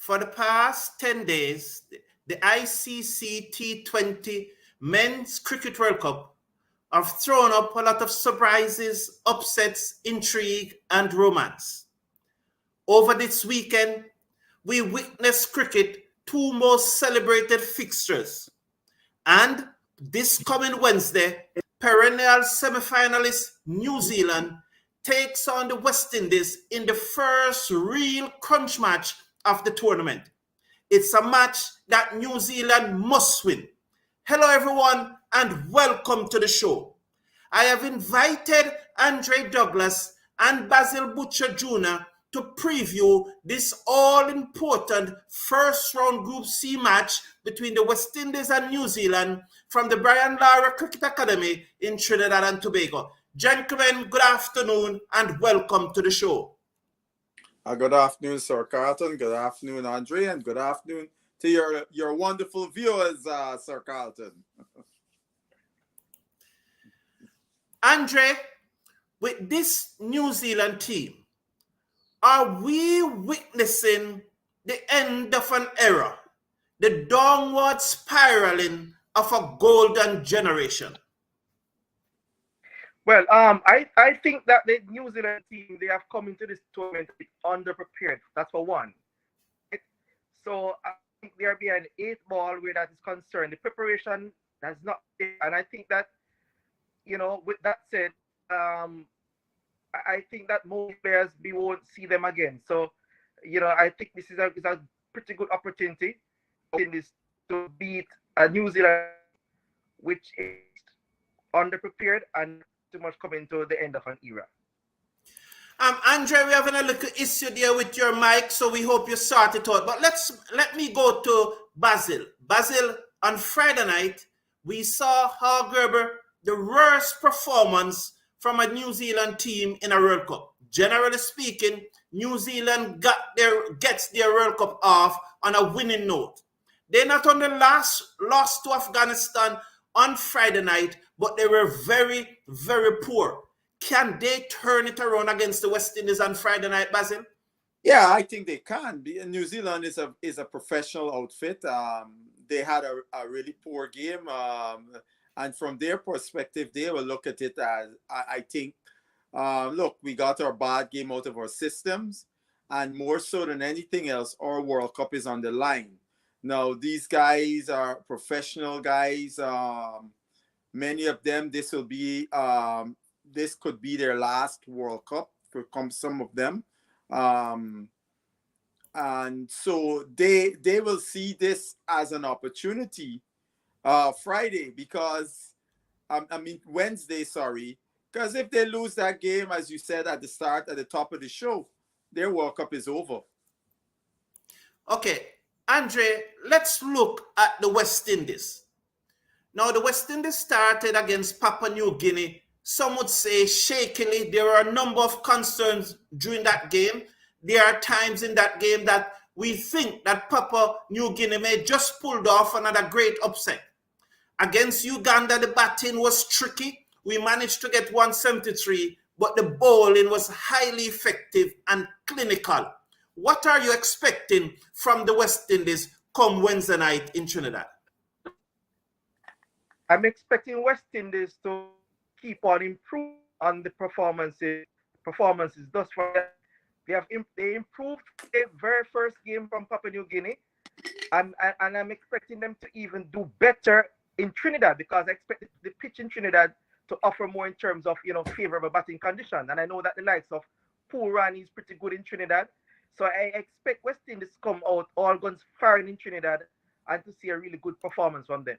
For the past 10 days, the ICC T20 Men's Cricket World Cup have thrown up a lot of surprises, upsets, intrigue, and romance. Over this weekend, we witnessed cricket two most celebrated fixtures. And this coming Wednesday, perennial semi-finalist New Zealand takes on the West Indies in the first real crunch match of the tournament. It's a match that New Zealand must win. Hello everyone and welcome to the show. I have invited Andre Douglas and Basil Butcher Jr. to preview this all-important first-round Group C match between the West Indies and New Zealand from the Brian Lara Cricket Academy in Trinidad and Tobago. Gentlemen, good afternoon and welcome to the show. Good afternoon, Sir Carlton. Good afternoon, Andre, and good afternoon to your wonderful viewers, Sir Carlton. Andre, with this New Zealand team, are we witnessing the end of an era, the downward spiraling of a golden generation? Well, I think that the New Zealand team, they have come into this tournament underprepared. That's for one. So I think they are behind 8 ball where that is concerned. The preparation has not been, and I think that, with that said, I think that most players, we won't see them again. So, I think this is a pretty good opportunity in this to beat a New Zealand, which is underprepared and too much coming to the end of an era. Andre, we're having a little issue there with your mic, so we hope you sort it out. But let me go to Basil. Basil, on Friday night, we saw Gerber, the worst performance from a New Zealand team in a World Cup. Generally speaking, New Zealand gets their World Cup off on a winning note. They not only lost to Afghanistan on Friday night, but they were very, very poor. Can they turn it around against the West Indies on Friday night, Basil? Yeah, I think they can. New Zealand is a professional outfit. They had a really poor game. And from their perspective, they will look at it as, I think, look, we got our bad game out of our systems. And more so than anything else, our World Cup is on the line. Now, these guys are professional guys. Many of them, this could be their last World Cup for some of them. And so they will see this as an opportunity Friday Wednesday, because if they lose that game, as you said at the top of the show, their World Cup is over. Okay, Andre, let's look at the West Indies. Now, the West Indies started against Papua New Guinea. Some would say shakily. There are a number of concerns during that game. There are times in that game that we think that Papua New Guinea may just pulled off another great upset. Against Uganda, the batting was tricky. We managed to get 173, but the bowling was highly effective and clinical. What are you expecting from the West Indies come Wednesday night in Trinidad? I'm expecting West Indies to keep on improving on the performances thus far. They improved their very first game from Papua New Guinea, and I'm expecting them to even do better in Trinidad, because I expect the pitch in Trinidad to offer more in terms of favorable batting condition. And I know that the likes of Pooran is pretty good in Trinidad, so I expect West Indies to come out all guns firing in Trinidad and to see a really good performance from them.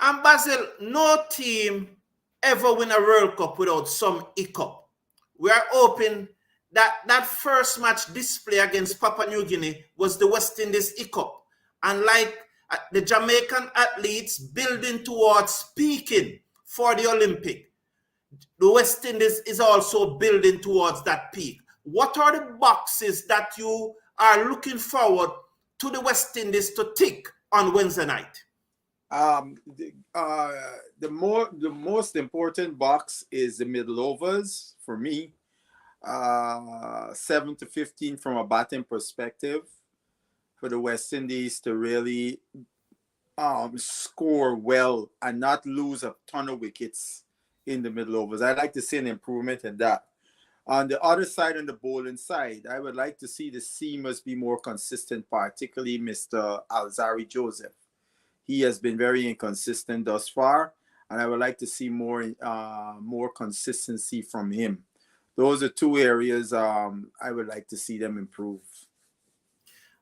And Basil, no team ever win a World Cup without some hiccup. We are hoping that first match display against Papua New Guinea was the West Indies hiccup. And like the Jamaican athletes building towards peaking for the Olympic, the West Indies is also building towards that peak. What are the boxes that you are looking forward to the West Indies to tick on Wednesday night? The most important box is the middle overs for me. 7 to 15 from a batting perspective. for the West Indies to really score well and not lose a ton of wickets in the middle overs. I'd like to see an improvement in that. On the other side, on the bowling side, I would like to see the seamers be more consistent, particularly Mr. Alzari Joseph. He has been very inconsistent thus far, and I would like to see more consistency from him. Those are two areas I would like to see them improve.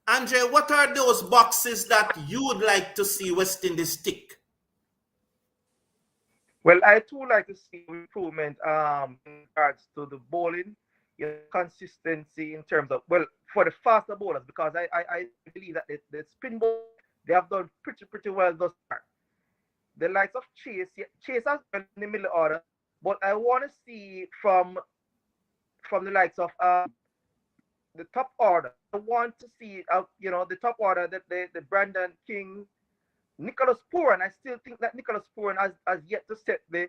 Andre, what are those boxes that you would like to see West Indies tick? Well, I too like to see improvement in regards to the bowling, consistency in terms of, well, for the faster bowlers, because I believe that the spin ball, they have done pretty well thus far. The likes of Chase has been in the middle order, but I want to see from the likes of the top order. I want to see the top order that the Brandon King, Nicholas Pooran. I still think that Nicholas Pooran has yet to set the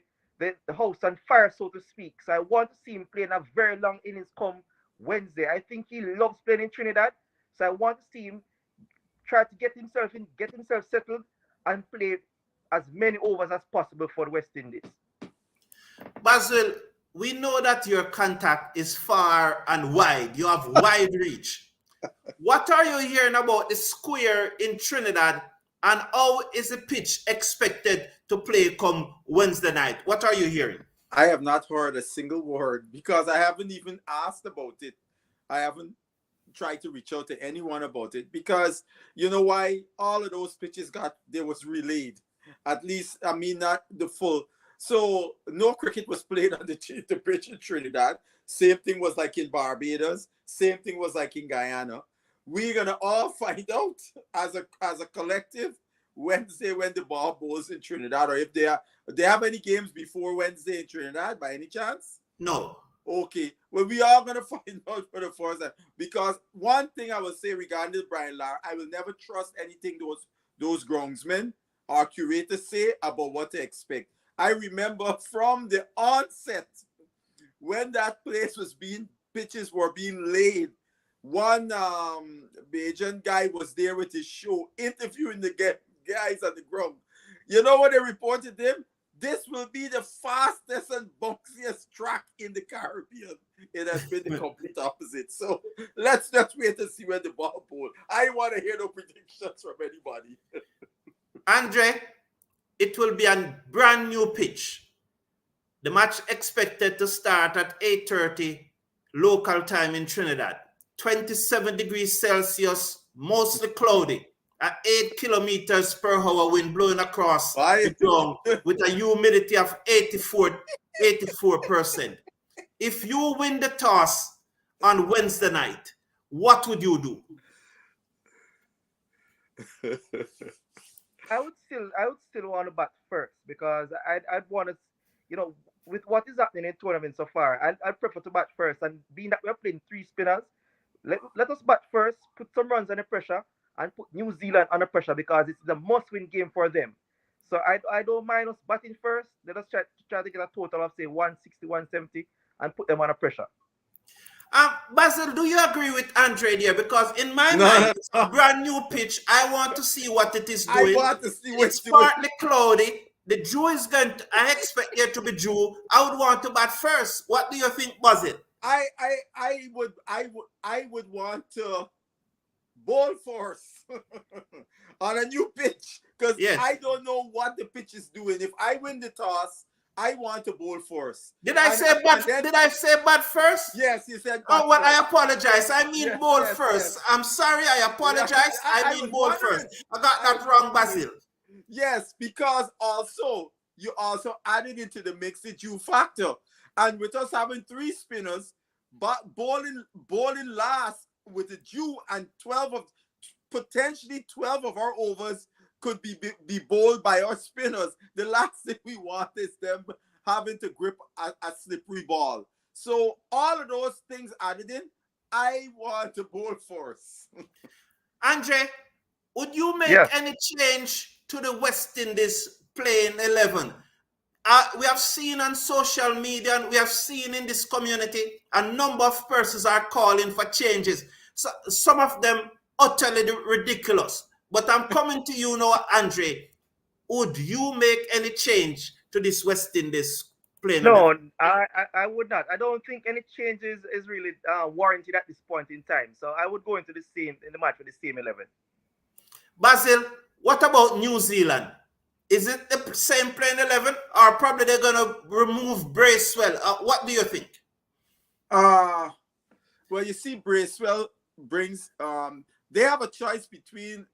house on fire, so to speak. So I want to see him playing a very long innings come Wednesday. I think he loves playing in Trinidad, so I want to see him try to get himself settled and play as many overs as possible for the West Indies. Basil, we know that your contact is far and wide. You have wide reach. What are you hearing about the square in Trinidad, and how is the pitch expected to play come Wednesday night? What are you hearing? I have not heard a single word because I haven't even asked about it. I haven't tried to reach out to anyone about it because you know why? All of those pitches was relayed. At least, I mean, not the full. So no cricket was played on the pitch in Trinidad. Same thing was like in Barbados. Same thing was like in Guyana. We're gonna all find out as a collective Wednesday when the ball bowls in Trinidad, or if they have any games before Wednesday in Trinidad by any chance? No. Okay. Well, we are gonna find out for the first time, because one thing I will say regarding Brian Lara, I will never trust anything those groundsmen or curators say about what to expect. I remember from the onset when that place pitches were being laid. One Bajan guy was there with his show interviewing the guys on the ground. You know what they reported him? This will be the fastest and bounciest track in the Caribbean. It has been the complete opposite. So let's just wait and see where the ball bowl. I want to hear no predictions from anybody. Andre, it will be a brand new pitch. The match expected to start at 8:30 local time in Trinidad. 27 degrees Celsius, mostly cloudy, at 8 kilometers per hour wind blowing across the ground with a humidity of 84%. If you win the toss on Wednesday night, what would you do? I would still want to bat first, because I'd want to, with what is happening in the tournament so far, I'd prefer to bat first. And being that we're playing three spinners, let us bat first, put some runs under pressure, and put New Zealand under pressure, because it's a must-win game for them. So I don't mind us batting first. Let us try to get a total of, say, 160, 170, and put them under pressure. Basil, do you agree with Andre there? Because in my mind, it's a brand new pitch. I want to see what it is doing. I want to see what it's partly cloudy. The dew is going to, I expect there to be dew. I would want to bat first. What do you think, Basil? I would want to bowl first on a new pitch, because I don't know what the pitch is doing. If I win the toss, I want to bowl first. Did I say bat first? Yes, you said. Oh well, I apologize. I mean bowl first. Yes. I'm sorry. I apologize. Yes, I mean bowl first. I got that wrong, Basil. Yes, because you also added into the mix the dew factor, and with us having three spinners, but bowling last with the dew, and potentially 12 of our overs could be bowled by our spinners. The last thing we want is them having to grip a slippery ball. So all of those things added in, I want to bowl first. Andre, would you make any change to the West Indies playing 11? We have seen on social media, and we have seen in this community, a number of persons are calling for changes. So some of them utterly ridiculous. But I'm coming to you now, Andre. Would you make any change to this West Indies playing 11? No, I would not. I don't think any changes is really warranted at this point in time. So I would go into the same in the match with the same 11. Basil, what about New Zealand? Is it the same playing 11, or probably they're going to remove Bracewell? What do you think? Well, you see, Bracewell brings they have a choice between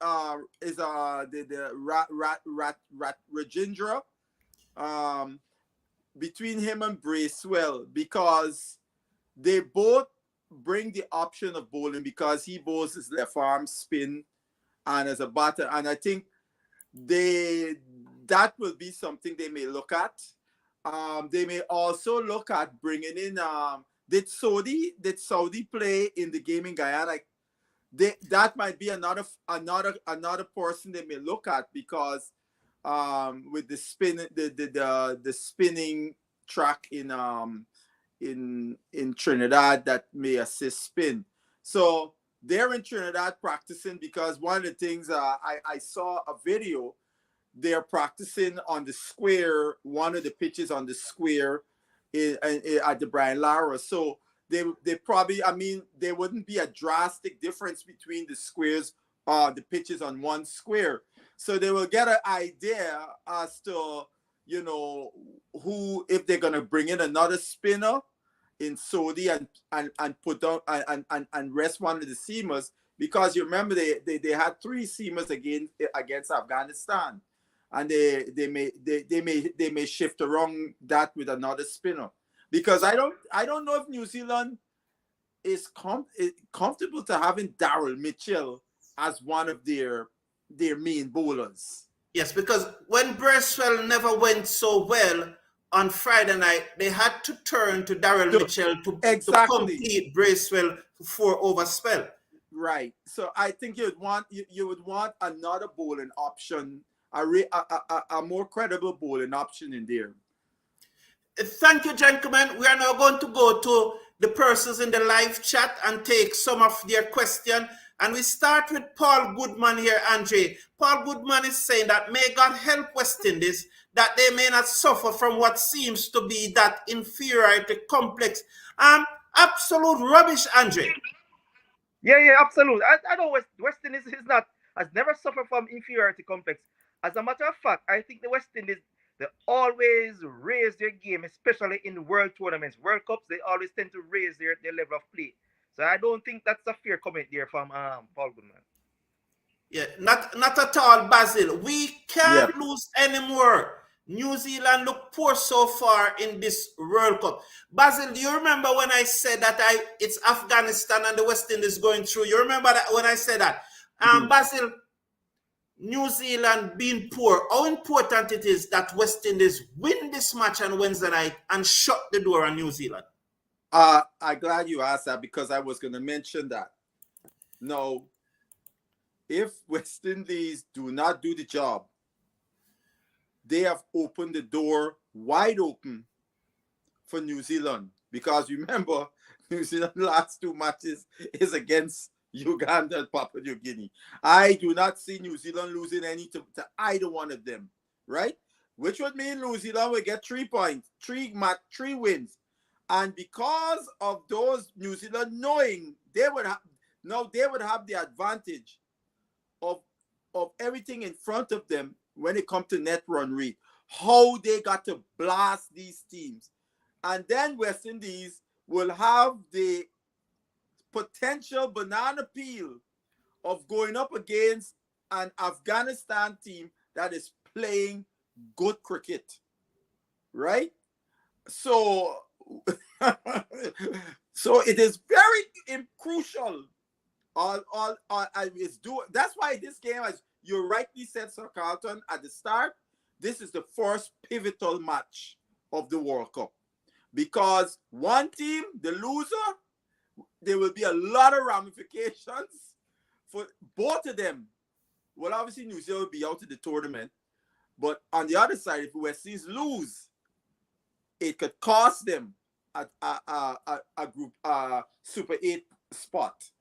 Rajendra between him and Bracewell, because they both bring the option of bowling, because he bowls his left arm spin and as a batter, and I think that will be something they may look at. They may also look at bringing in did Saudi play in the game in Guyana? That might be another person they may look at, because with the spin the spinning track in Trinidad that may assist spin. So they're in Trinidad practicing, because one of the things I saw a video, they're practicing on the square, one of the pitches on the square at the Brian Lara. So they probably, I mean, there wouldn't be a drastic difference between the squares, the pitches on one square. So they will get an idea as to, you know, who, if they're going to bring in another spinner in Saudi and put on and rest one of the seamers, because you remember they had 3 seamers against Afghanistan, and they may shift around that with another spinner, because I don't know if New Zealand is comfortable to having Daryl Mitchell as one of their main bowlers. Yes, because when Bracewell never went so well on Friday night, they had to turn to Daryl Mitchell to complete Bracewell 4-over spell. Right. So I think you would want another bowling option, a more credible bowling option in there. Thank you, gentlemen. We are now going to go to the persons in the live chat and take some of their questions. And we start with Paul Goodman here, Andre. Paul Goodman is saying that may God help West Indies that they may not suffer from what seems to be that inferiority complex. Absolute rubbish, Andre. Yeah, absolutely. I know West Indies has never suffered from inferiority complex. As a matter of fact, I think the West Indies, they always raise their game, especially in world tournaments, World Cups. They always tend to raise their level of play. So I don't think that's a fair comment there from Paul Goodman. Yeah, not at all, Basil. We can't lose anymore. New Zealand look poor so far in this World Cup. Basil, do you remember when I said that it's Afghanistan and the West Indies going through? You remember that when I said that? Basil, New Zealand being poor, how important it is that West Indies win this match on Wednesday night and shut the door on New Zealand? I'm glad you asked that, because I was going to mention that. No, if West Indies do not do the job, they have opened the door wide open for New Zealand, because remember, New Zealand's last 2 matches is against Uganda and Papua New Guinea. I do not see New Zealand losing any to either one of them, right? Which would mean New Zealand will get 3 points, 3 wins. And because of those, New Zealand knowing they would have the advantage of everything in front of them when it comes to net run rate, how they got to blast these teams. And then West Indies will have the potential banana peel of going up against an Afghanistan team that is playing good cricket, right? So it is very crucial. That's why this game, as you rightly said, Sir Carlton, at the start, this is the first pivotal match of the World Cup, because one team, the loser, there will be a lot of ramifications for both of them. Well, obviously New Zealand will be out of the tournament, but on the other side, if West Indies lose, it could cost them a group Super 8 spot,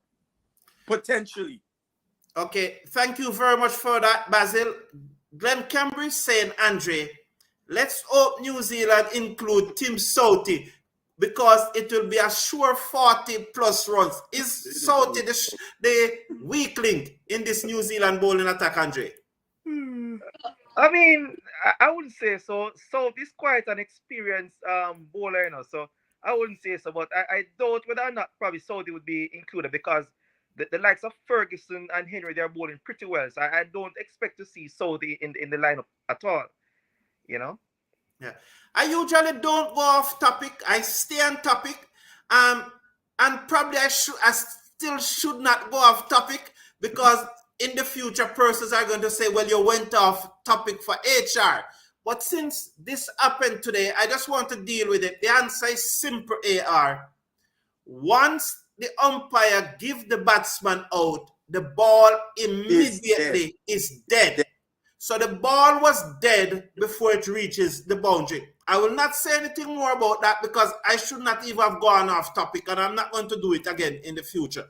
potentially. Okay, thank you very much for that, Basil. Glenn Cambridge saying, Andre, let's hope New Zealand include Tim Southey because it will be a sure 40 plus runs. Is Southey the weak link in this New Zealand bowling attack, Andre? I mean, I wouldn't say so. So this quite an experienced bowler, so I wouldn't say so. But I doubt whether or not probably Saudi would be included because the likes of Ferguson and Henry, they're bowling pretty well. So I don't expect to see Saudi in the lineup at all. Yeah. I usually don't go off topic. I stay on topic. And probably I still should not go off topic because in the future persons are going to say, well, you went off topic for HR. But since this happened today, I just want to deal with it. The answer is simple, AR. Once the umpire give the batsman out, the ball immediately is dead. So the ball was dead before it reaches the boundary. I will not say anything more about that because I should not even have gone off topic, and I'm not going to do it again in the future.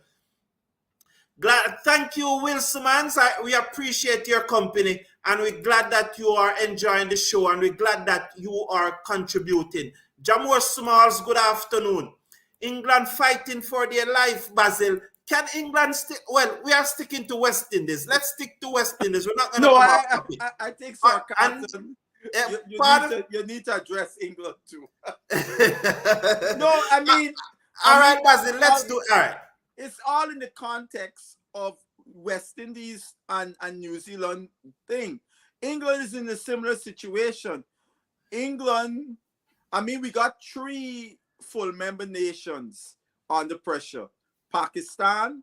Thank you, Wilson Mans. We appreciate your company, and we're glad that you are enjoying the show, and we're glad that you are contributing. Jamor Smalls, good afternoon. England fighting for their life, Basil. Can England stick? Well, we are sticking to West Indies. Let's stick to West Indies. We're not going to come off topic. I think sarcasm. You need to address England too. No, I mean, all right, Basil. Let's do. All right. It's all in the context of West Indies and New Zealand thing. England is in a similar situation. England, I mean, we got 3 full member nations under pressure. Pakistan,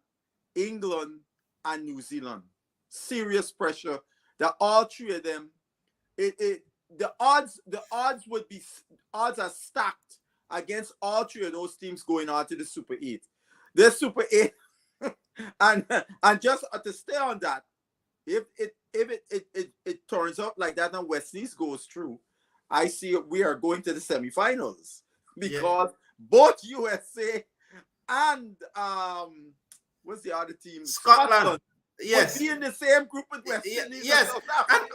England, and New Zealand. Serious pressure that all 3 of them, the odds are stacked against all 3 of those teams going on to the Super 8. The Super 8, and just to stay on that, if it turns out like that and West Indies goes through, I see we are going to the semifinals because both USA and what's the other team? Scotland. Yes. Will be in the same group with West Indies. Yes.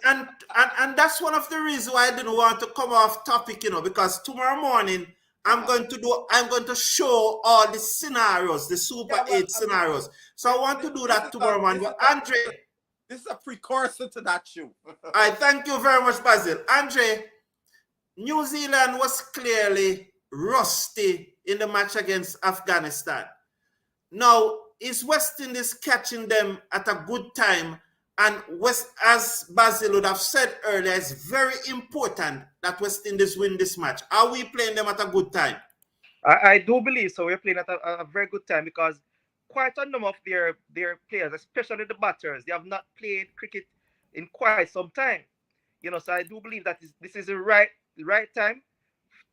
And that's one of the reasons why I didn't want to come off topic, because tomorrow morning I'm going to show all the scenarios, the Super 8 scenarios. So I want to do that tomorrow morning. But Andre, this is a precursor to that show. I thank you very much, Basil. Andre, New Zealand was clearly rusty in the match against Afghanistan. Now, is West Indies catching them at a good time? And as Basil would have said earlier, it's very important that West Indies win this match. Are we playing them at a good time? I do believe so. We're playing at a very good time because quite a number of their players, especially the batters, they have not played cricket in quite some time. So I do believe that this is the right time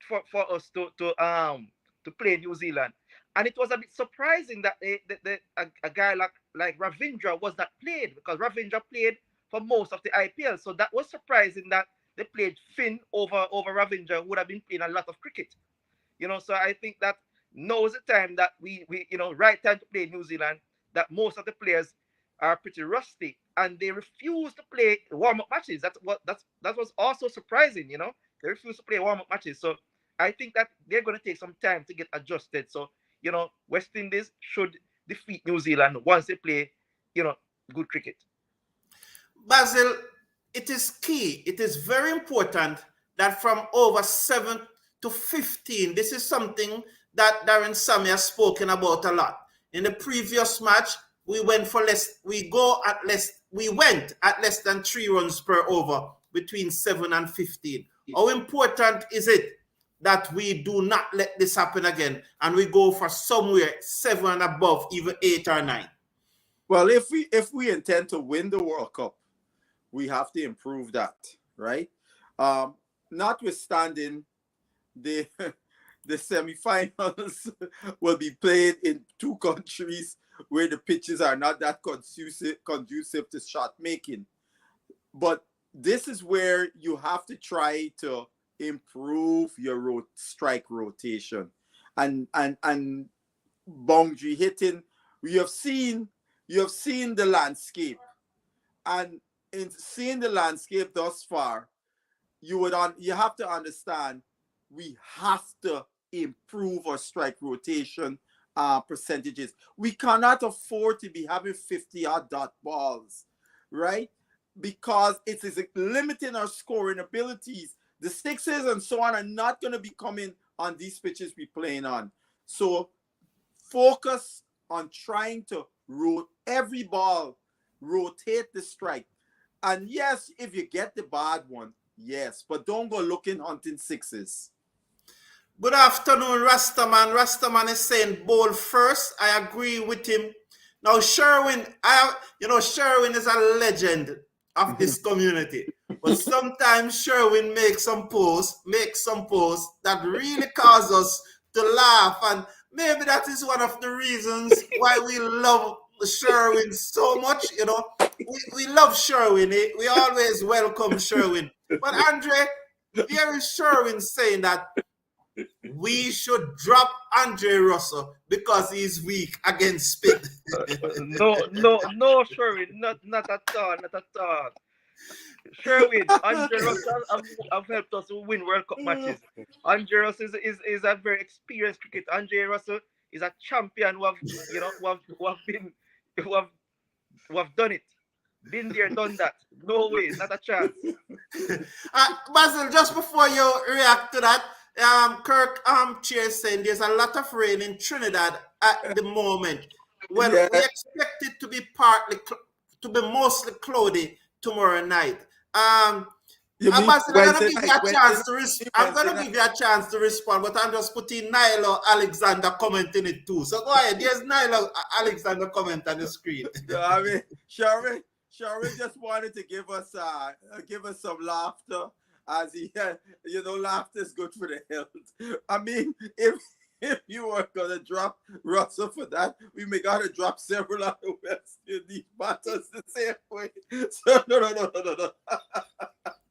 for us to play New Zealand. And it was a bit surprising that a guy like Ravindra was not played because Ravindra played for most of the IPL. So that was surprising that they played Finn over Ravindra, who would have been playing a lot of cricket. So I think that now is the time that we right time to play New Zealand, that most of the players are pretty rusty and they refuse to play warm-up matches. That was also surprising, They refuse to play warm-up matches. So I think that they're going to take some time to get adjusted. So, West Indies should defeat New Zealand once they play, good cricket. Basil, it is key. It is very important that from over 7 to 15, this is something that Darren Sammy has spoken about a lot. In the previous match, we went at less than 3 runs per over between 7 and 15. How important is it that we do not let this happen again and we go for somewhere 7 and above, even 8 or 9? Well, if we intend to win the World Cup, we have to improve that, right? Notwithstanding the semifinals will be played in 2 countries where the pitches are not that conducive to shot making. But this is where you have to try to improve your strike rotation and boundary hitting. We have seen you have seen the landscape, and in seeing the landscape thus far, you have to understand we have to improve our strike rotation percentages. We cannot afford to be having 50-odd dot balls, right? Because it is limiting our scoring abilities. The sixes and so on are not going to be coming on these pitches we're playing on. So focus on trying to every ball, rotate the strike. And yes, if you get the bad one, yes, but don't go looking hunting sixes. Good afternoon, Rastaman. Rastaman is saying bowl first. I agree with him. Now, Sherwin, Sherwin is a legend of this community. But sometimes Sherwin makes some posts that really cause us to laugh. And maybe that is one of the reasons why we love Sherwin so much. We love Sherwin. We always welcome Sherwin. But Andre, here is Sherwin saying that we should drop Andre Russell because he's weak against spin. No, Sherwin, not at all. Sherwin, Andre Russell have helped us win World Cup matches. Andre Russell is a very experienced cricketer. Andre Russell is a champion who have done it. Been there, done that. No way, not a chance. Basil, just before you react to that, Kirk Chair saying there's a lot of rain in Trinidad at the moment. Well, we expect it to be mostly cloudy tomorrow night. Basil, I'm going to give you a chance to respond, but I'm just putting Nyla Alexander comment in it too. So go ahead. There's Nyla Alexander comment on the screen. I mean, Sherwin just wanted to give us some laughter, as laughter is good for the health. I mean, if you were gonna drop Russell for that, we may gotta drop several other West Indies batters the same way. So no.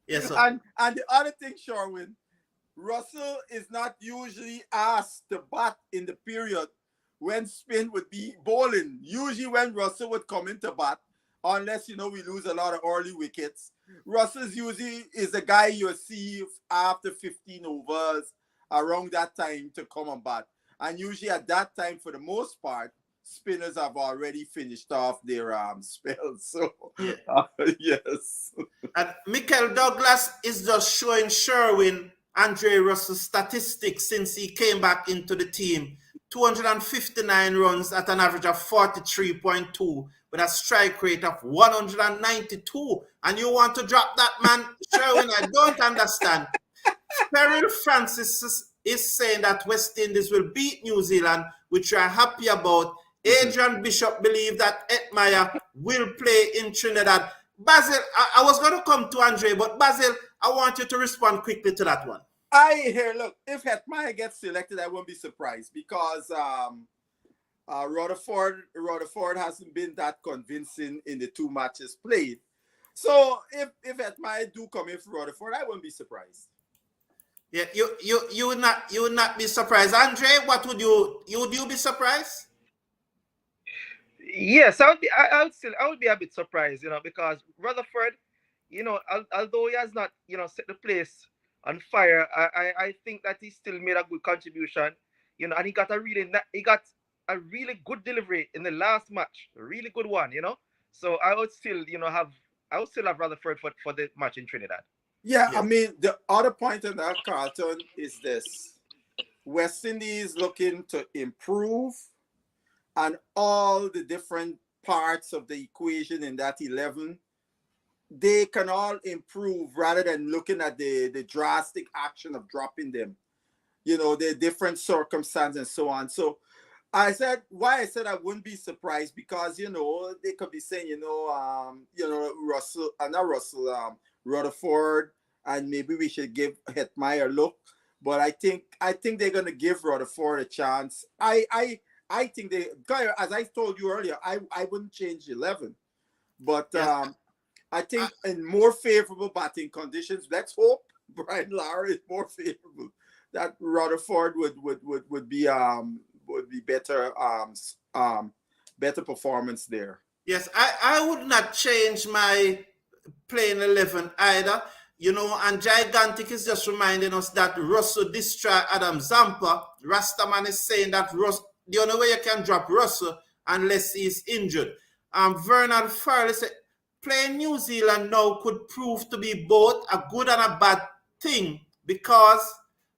Yes, sir. And the other thing, Sherwin, Russell is not usually asked to bat in the period when spin would be bowling. Usually when Russell would come into bat, unless we lose a lot of early wickets, Russell's usually is the guy you'll see after 15 overs around that time to come and bat. And usually at that time, for the most part, spinners have already finished off their spells. So, yes. And Michael Douglas is just showing Sherwin Andre Russell's statistics since he came back into the team. 259 runs at an average of 43.2 with a strike rate of 192. And you want to drop that man, Sherwin? I don't understand. Peril Francis is saying that West Indies will beat New Zealand, which we are happy about. Adrian Bishop believes that Hetmeyer will play in Trinidad. Basil, I was going to come to Andre, but Basil, I want you to respond quickly to that one. Look, if Hetmeyer gets selected, I won't be surprised because Rutherford hasn't been that convincing in the two matches played. So if Hetmeyer do come in for Rutherford, I won't be surprised. Yeah, you would not be surprised. Andre, what would you be surprised? Yes, I would be a bit surprised, because Rutherford, although he has not, set the place on fire, I think that he still made a good contribution, and he got a really good delivery in the last match, a really good one, So I would still, have Rutherford for the match in Trinidad. Yeah, yes. I mean, the other point on that, Carlton, is this. West Indies looking to improve, and all the different parts of the equation in that 11, they can all improve rather than looking at the drastic action of dropping them. The different circumstances and so on. So I said I wouldn't be surprised because, they could be saying, Rutherford, and maybe we should give Hetmeyer a look. But I think they're going to give Rutherford a chance. I think as I told you earlier, I wouldn't change 11. But I think in more favorable batting conditions, let's hope Brian Lara is more favorable, that Rutherford would be better better performance there. Yes, I would not change my playing 11 either. You know, and Gigantic is just reminding us that Russell destroyed Adam Zampa. Rastaman is saying that the only way you can drop Russell unless he's injured. Vernal Farley said, playing New Zealand now could prove to be both a good and a bad thing because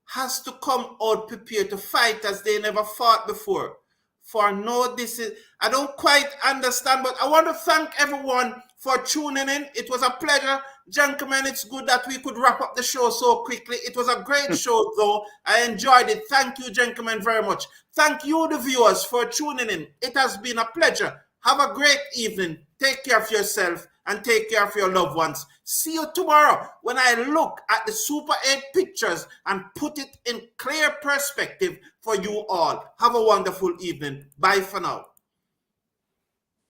has to come out prepared to fight as they never fought before. For no, this is, I don't quite understand, but I want to thank everyone for tuning in. It was a pleasure. Gentlemen, it's good that we could wrap up the show so quickly. It was a great show, though. I enjoyed it. Thank you, gentlemen, very much. Thank you, the viewers, for tuning in. It has been a pleasure. Have a great evening. Take care of yourself and take care of your loved ones. See you tomorrow when I look at the Super 8 pictures and put it in clear perspective for you all. Have a wonderful evening. Bye for now.